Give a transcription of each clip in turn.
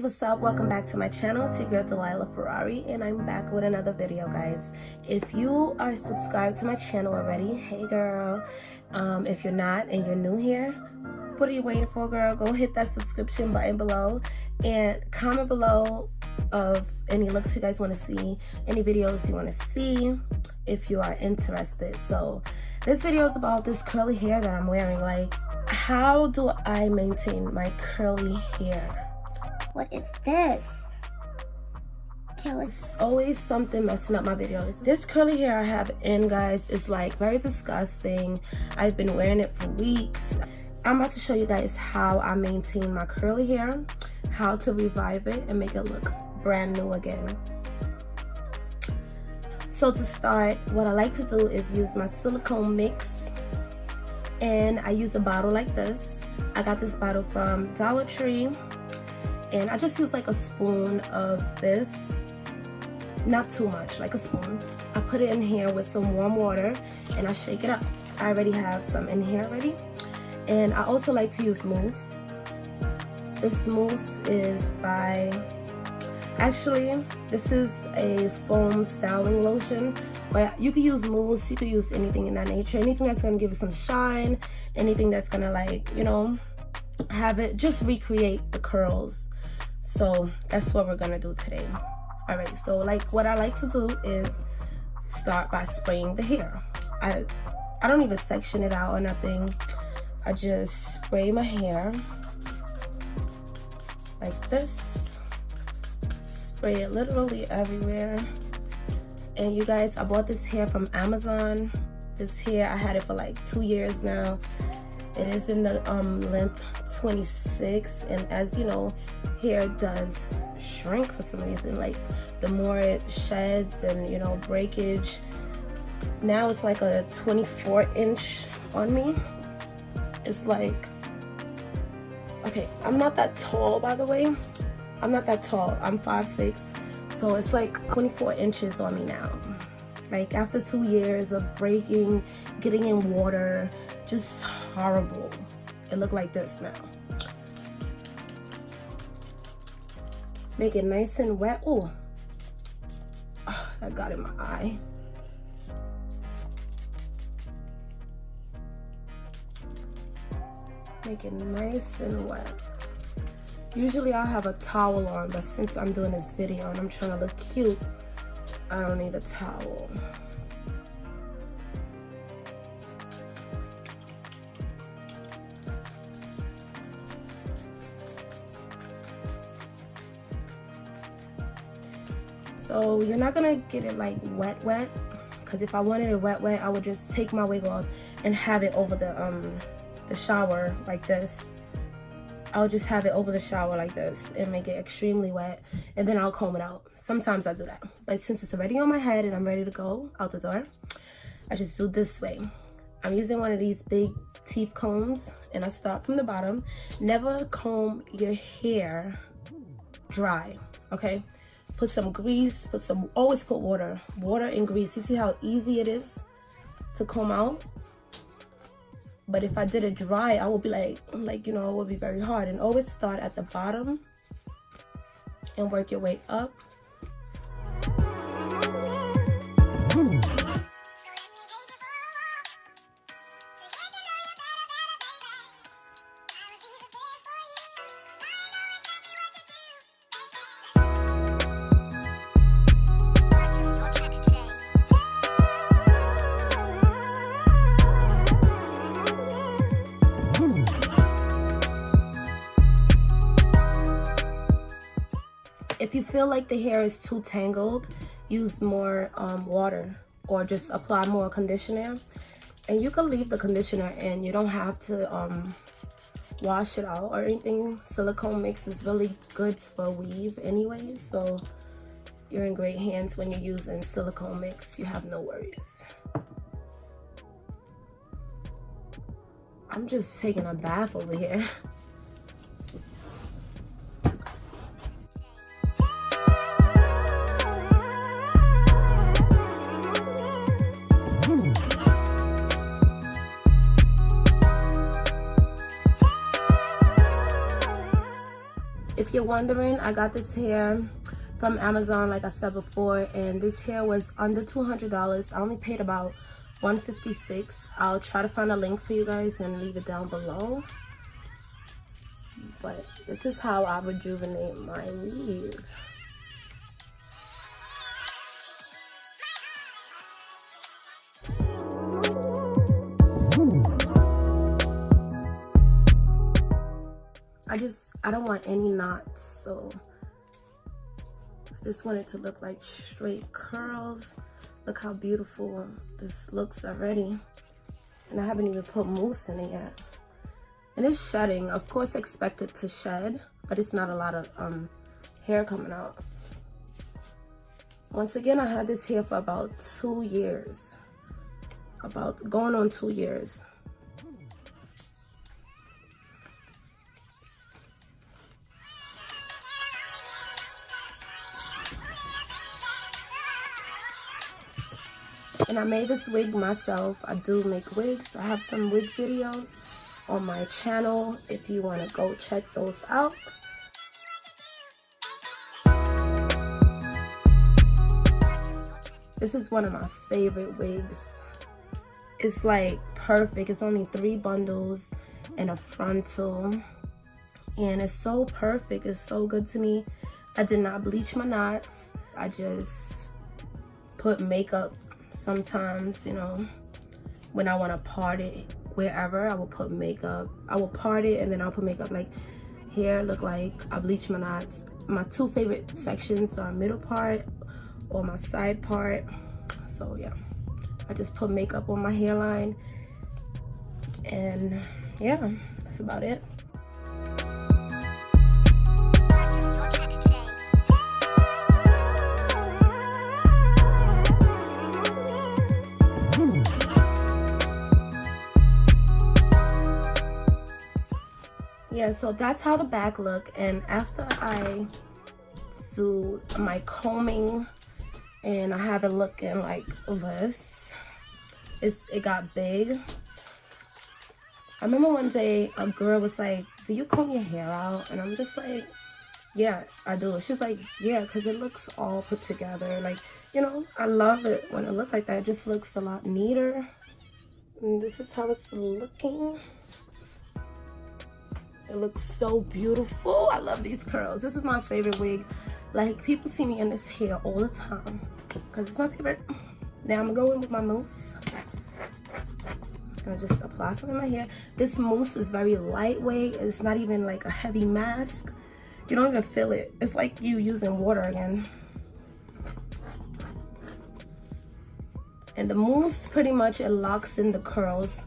what's up? Welcome back to my channel. It's your girl dilylah.ferrari, and I'm back with another video, guys. If you are subscribed to my channel already, hey girl. If you're not and you're new here, what are you waiting for, girl? Go hit that subscription button below and comment below of any looks you guys want to see, any videos you want to see if you are interested. So this video is about this curly hair that I'm wearing. Like, how do I maintain my curly hair? What is this? It's always something messing up my videos. This curly hair I have in, guys, is like very disgusting. I've been wearing it for weeks. I'm about to show you guys how I maintain my curly hair, how to revive it and make it look brand new again. So to start, what I like to do is use my silicone mix, and I use a bottle like this. I got this bottle from Dollar Tree, and I just use like a spoon of this, not too much, like a spoon. I put it in here with some warm water and I shake it up. I already have some in here already. And I also like to use mousse. This mousse is by, actually this is a foam styling lotion, but you could use mousse, you could use anything in that nature, anything that's gonna give it some shine, anything that's gonna, like, you know, have it just recreate the curls. So that's what we're gonna do today. All right, so like what I like to do is start by spraying the hair. I don't even section it out or nothing. I just spray my hair like this. Spray it literally everywhere. And you guys, I bought this hair from Amazon. This hair, I had it for like 2 years now. It is in the length 26, and as you know, hair does shrink for some reason. Like, the more it sheds and, you know, breakage. Now it's like a 24-inch on me. It's like, okay, I'm not that tall, by the way. I'm not that tall. I'm 5'6", so it's like 24 inches on me now. Like, after 2 years of breaking, getting in water, just horrible. It looked like this now. Make it nice and wet. Oh, that got in my eye. Make it nice and wet. Usually I'll have a towel on, but since I'm doing this video and I'm trying to look cute, I don't need a towel. So you're not gonna get it like wet, because if I wanted it wet, I would just take my wig off and have it over the shower like this. I'll just have it over the shower like this and make it extremely wet, and then I'll comb it out. Sometimes I do that, but since it's already on my head and I'm ready to go out the door, I just do this way. I'm using one of these big teeth combs, and I start from the bottom. Never comb your hair dry, okay? Put some grease, always put water and grease. You see how easy it is to comb out? But if I did it dry, I would be like, you know, it would be very hard. And always start at the bottom and work your way up. If you feel like the hair is too tangled, use more water, or just apply more conditioner. And you can leave the conditioner in. You don't have to wash it out or anything. Silicone mix is really good for weave anyway, so you're in great hands when you're using silicone mix. You have no worries. I'm just taking a bath over here. you're wondering, I got this hair from Amazon, like I said before, and this hair was under $200. I only paid about $156. I'll try to find a link for you guys and leave it down below. But this is how I rejuvenate my weave. I don't want any knots, so I just want it to look like straight curls. Look how beautiful this looks already. And I haven't even put mousse in it yet. And it's shedding. Of course, expect it to shed, but it's not a lot of hair coming out. Once again, I had this hair for about 2 years. About going on 2 years. And I made this wig myself. I do make wigs. I have some wig videos on my channel if you want to go check those out. This is one of my favorite wigs. It's like perfect. It's only 3 bundles and a frontal. And it's so perfect. It's so good to me. I did not bleach my knots. I just put makeup. Sometimes, you know, when I want to part it wherever, I will put makeup. I will part it and then I'll put makeup. Like here, look like I bleach my knots. My 2 favorite sections are middle part or my side part. So yeah, I just put makeup on my hairline. And yeah, that's about it. Yeah, so that's how the back look. And after I do my combing and I have it looking like this, it got big. I remember one day a girl was like, do you comb your hair out? And I'm just like, yeah, I do. She's like, yeah, because it looks all put together. Like, you know, I love it when it looks like that. It just looks a lot neater. And this is how it's looking. It looks so beautiful. I love these curls. This is my favorite wig. Like, people see me in this hair all the time because it's my favorite. Now I'm gonna go in with my mousse. I'm gonna just apply some in my hair. This mousse is very lightweight. It's not even like a heavy mask. You don't even feel it. It's like you using water again. And the mousse, pretty much, it locks in the curls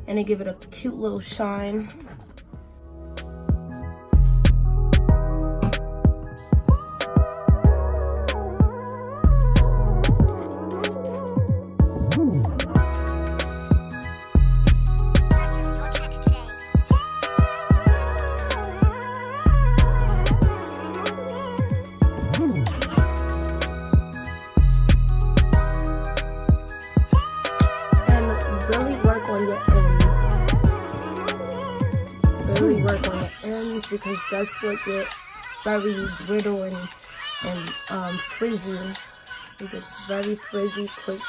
and it give it a cute little shine. Because that's what gets very brittle and frizzy. It gets very frizzy quick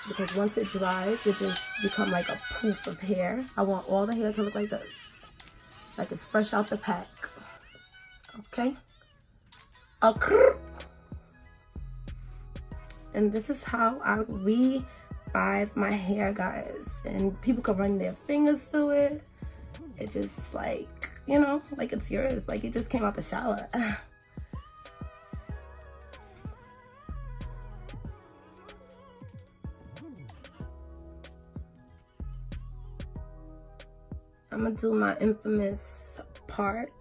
because once it dries, it just becomes like a poof of hair. I want all the hair to look like this, like it's fresh out the pack. Okay. And this is how I revive my hair, guys. And people can run their fingers through it. It just like, you know, like it's yours, like you just came out the shower. I'm gonna do my infamous part.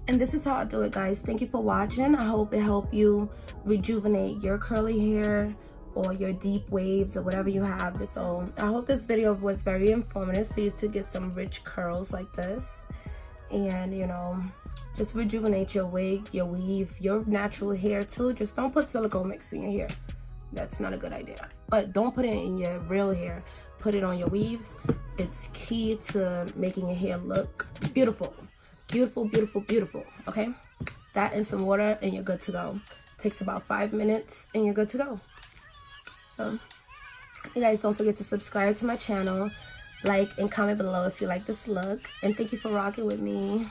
And this is how I do it, guys. Thank you for watching. I hope it helped you rejuvenate your curly hair or your deep waves or whatever you have. So I hope this video was very informative for you to get some rich curls like this. And, you know, just rejuvenate your wig, your weave, your natural hair too. Just don't put silicone mix in your hair. That's not a good idea. But don't put it in your real hair. Put it on your weaves. It's key to making your hair look beautiful. Beautiful, beautiful, beautiful. Okay? That and some water and you're good to go. Takes about 5 minutes and you're good to go. So, you guys don't forget to subscribe to my channel. Like and comment below if you like this look. And thank you for rocking with me.